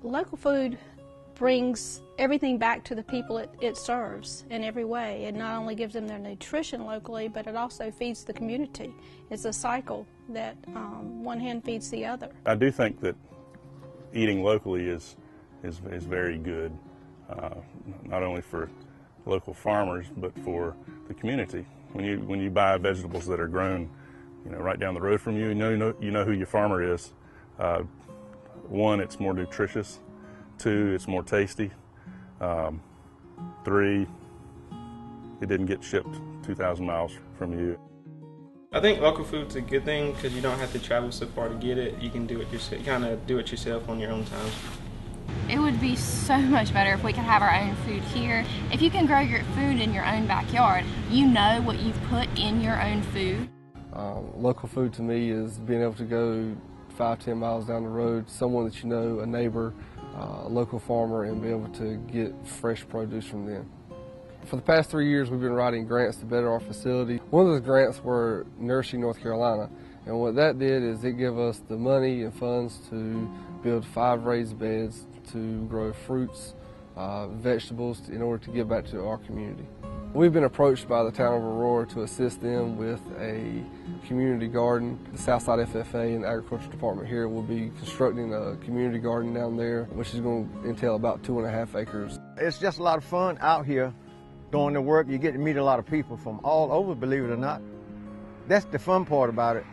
Local food brings everything back to the people it serves in every way. It not only gives them their nutrition locally, but it also feeds the community. It's a cycle that one hand feeds the other. I do think that eating locally is very good, not only for local farmers, but for the community. When you buy vegetables that are grown, right down the road from you, you know who your farmer is. One, it's more nutritious. Two, it's more tasty. Three, it didn't get shipped 2,000 miles from you. I think local food's a good thing because you don't have to travel so far to get it. You can do it yourself, kind of do it yourself on your own time. It would be so much better if we could have our own food here. If you can grow your food in your own backyard, you know what you've put in your own food. Local food to me is being able to go 5-10 miles down the road, someone that you know, a neighbor, a local farmer, and be able to get fresh produce from them. For the past 3 years, we've been writing grants to better our facility. One of those grants were Nourishing North Carolina, and what that did is it gave us the money and funds to build 5 raised beds to grow fruits, vegetables in order to give back to our community. We've been approached by the town of Aurora to assist them with a community garden. The Southside FFA and the Agriculture Department here will be constructing a community garden down there, which is going to entail about 2.5 acres. It's just a lot of fun out here doing the work. You get to meet a lot of people from all over, believe it or not. That's the fun part about it.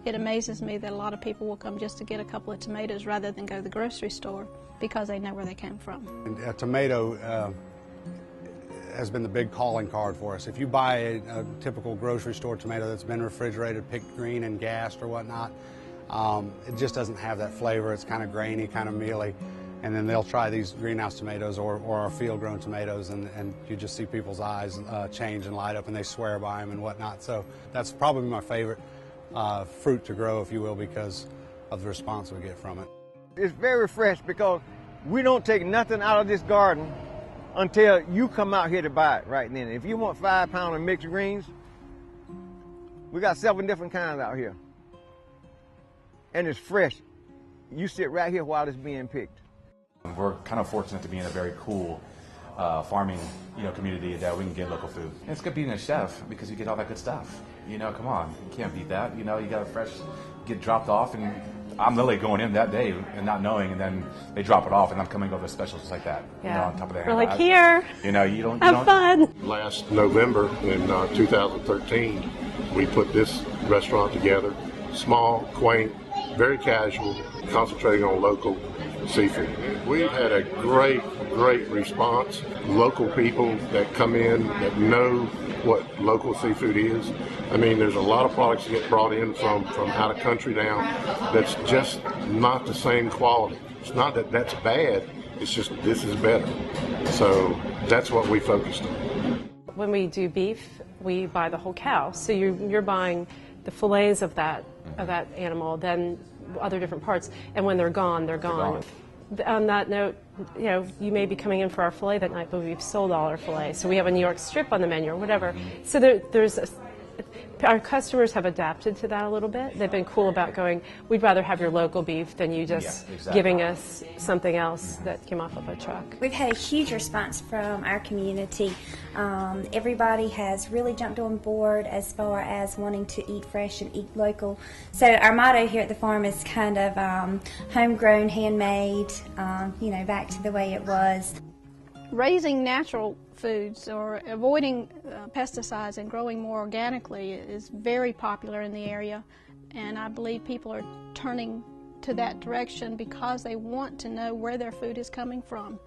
It amazes me that a lot of people will come just to get a couple of tomatoes rather than go to the grocery store because they know where they came from. And a tomato has been the big calling card for us. If you buy a typical grocery store tomato that's been refrigerated, picked green and gassed or whatnot, it just doesn't have that flavor. It's kind of grainy, kind of mealy. And then they'll try these greenhouse tomatoes or our field-grown tomatoes, and you just see people's eyes change and light up, and they swear by them and whatnot. So that's probably my favorite fruit to grow, if you will, because of the response we get from it. It's very fresh because we don't take nothing out of this garden until you come out here to buy it right then. If you want 5 pounds of mixed greens, we got 7 different kinds out here. And it's fresh. You sit right here while it's being picked. We're kind of fortunate to be in a very cool farming community that we can get local food. And it's good being a chef because you get all that good stuff. Come on, you can't beat that. You got a fresh, get dropped off, and I'm literally going in that day and not knowing, and then they drop it off, and I'm coming over to specials like that. Yeah. On top of that. We're like, here. You don't have fun. Last November in 2013, we put this restaurant together. Small, quaint, very casual, concentrating on local seafood. We've had a great response. Local people that come in that know what local seafood is. I mean, there's a lot of products that get brought in from out of country now that's just not the same quality. It's not that that's bad, it's just this is better. So that's what we focused on. When we do beef, we buy the whole cow. So you're buying the fillets of that animal, then other different parts, and when they're gone, they're gone. On that note, you may be coming in for our fillet that night, but we've sold all our fillet. So we have a New York strip on the menu or whatever. So our customers have adapted to that a little bit. They've been cool about going, we'd rather have your local beef than you just giving us something else that came off of a truck. We've had a huge response from our community. Everybody has really jumped on board as far as wanting to eat fresh and eat local. So our motto here at the farm is kind of homegrown, handmade, back to the way it was. Raising natural foods or avoiding pesticides and growing more organically is very popular in the area, and I believe people are turning to that direction because they want to know where their food is coming from.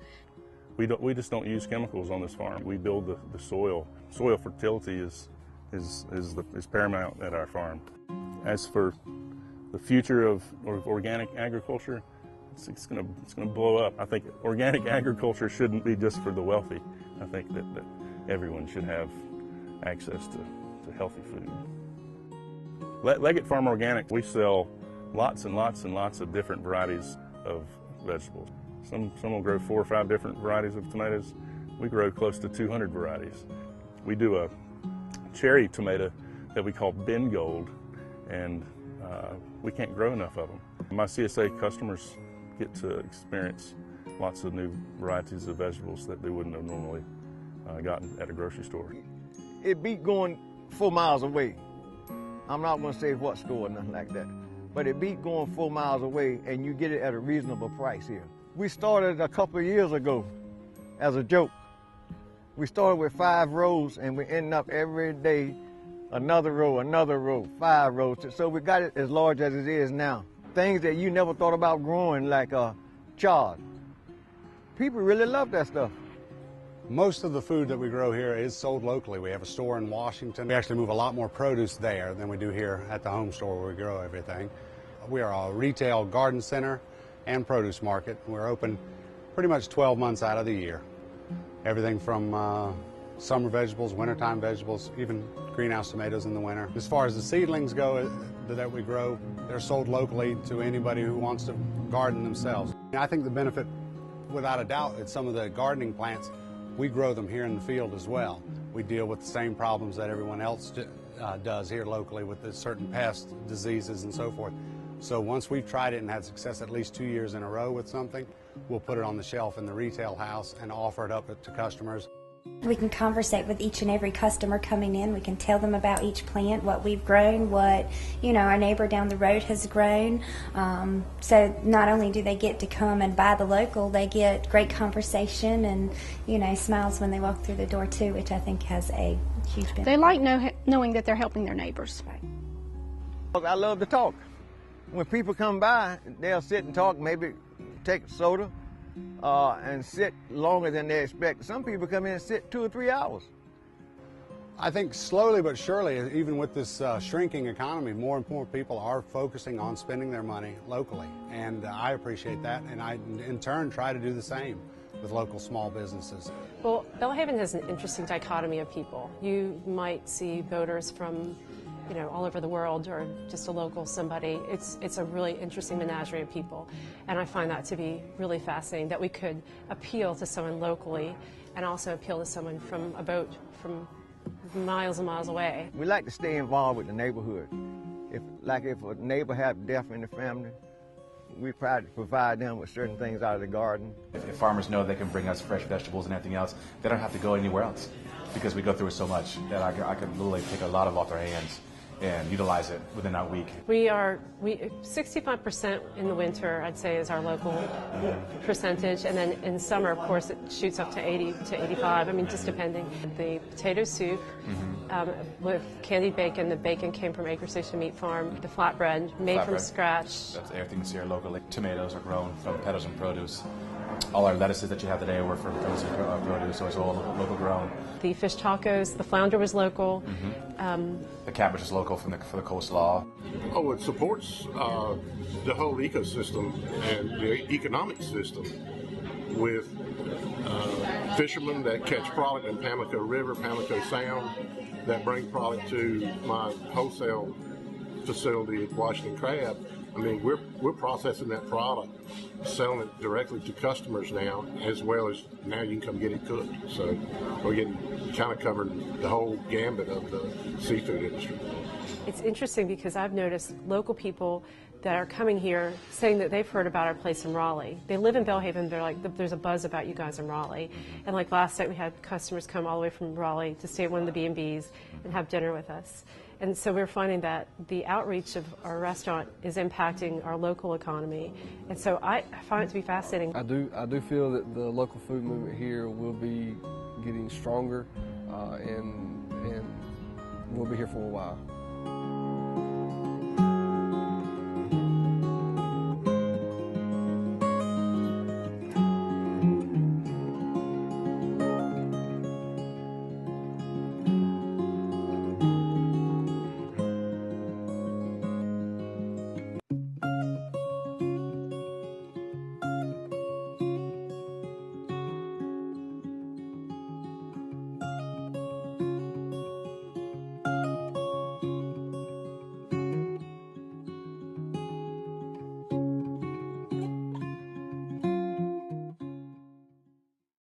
We just don't use chemicals on this farm. We build the soil. Soil fertility is paramount at our farm. As for the future of organic agriculture, it's going to blow up. I think organic agriculture shouldn't be just for the wealthy. I think that everyone should have access to healthy food. Leggett Farm Organic, we sell lots and lots and lots of different varieties of vegetables. Some will grow 4 or 5 different varieties of tomatoes. We grow close to 200 varieties. We do a cherry tomato that we call bin gold, and we can't grow enough of them. My CSA customers get to experience lots of new varieties of vegetables that they wouldn't have normally gotten at a grocery store. It beat going 4 miles away. I'm not going to say what store or nothing like that, but it beat going 4 miles away, and you get it at a reasonable price here. We started a couple of years ago as a joke. We started with 5 rows, and we end up every day another row, 5 rows. So we got it as large as it is now. Things that you never thought about growing, like chard. People really love that stuff. Most of the food that we grow here is sold locally. We have a store in Washington. We actually move a lot more produce there than we do here at the home store where we grow everything. We are a retail garden center and produce market. We're open pretty much 12 months out of the year. Everything from summer vegetables, wintertime vegetables, even greenhouse tomatoes in the winter. As far as the seedlings go that we grow, they're sold locally to anybody who wants to garden themselves. I think the benefit, without a doubt, is some of the gardening plants, we grow them here in the field as well. We deal with the same problems that everyone else does here locally with the certain pests, diseases, and so forth. So once we've tried it and had success at least 2 years in a row with something, we'll put it on the shelf in the retail house and offer it up to customers. We can conversate with each and every customer coming in. We can tell them about each plant, what we've grown, what our neighbor down the road has grown. So not only do they get to come and buy the local, they get great conversation and smiles when they walk through the door too, which I think has a huge benefit. They like knowing that they're helping their neighbors. I love to talk. When people come by, they'll sit and talk, maybe take a soda, and sit longer than they expect. Some people come in and sit 2 or 3 hours. I think slowly but surely, even with this shrinking economy, more and more people are focusing on spending their money locally. And I appreciate that, and I, in turn, try to do the same with local small businesses. Well, Belhaven has an interesting dichotomy of people. You might see voters from all over the world, or just a local somebody. It's a really interesting menagerie of people, and I find that to be really fascinating, that we could appeal to someone locally and also appeal to someone from a boat from miles and miles away. We like to stay involved with the neighborhood. If a neighbor has death in the family, we try to provide them with certain things out of the garden. If farmers know they can bring us fresh vegetables and everything else, they don't have to go anywhere else, because we go through it so much that I can literally take a lot off their hands and utilize it within that week. 65% in the winter, I'd say, is our local percentage, and then in summer, of course, it shoots up to 80 to 85. I mean, just depending. The potato soup with candied bacon. The bacon came from Acre Station Meat Farm. The flatbread made from scratch. That's everything's here locally. Tomatoes are grown from Petals and Produce. All our lettuces that you have today were from Petals and Produce, so it's all local grown. The fish tacos, the flounder was local. The cabbage is local for the coleslaw. Oh, it supports the whole ecosystem and the economic system with fishermen that catch product in Pamlico River, Pamlico Sound, that bring product to my wholesale facility at Washington Crab. I mean, we're processing that product, selling it directly to customers now, as well as now you can come get it cooked. So we're getting kind of covering the whole gambit of the seafood industry. It's interesting because I've noticed local people that are coming here saying that they've heard about our place in Raleigh. They live in Belhaven, they're like, there's a buzz about you guys in Raleigh. And like last night we had customers come all the way from Raleigh to stay at one of the B&Bs and have dinner with us. And so we're finding that the outreach of our restaurant is impacting our local economy. And so I find it to be fascinating. I do feel that the local food movement here will be getting stronger and we'll be here for a while.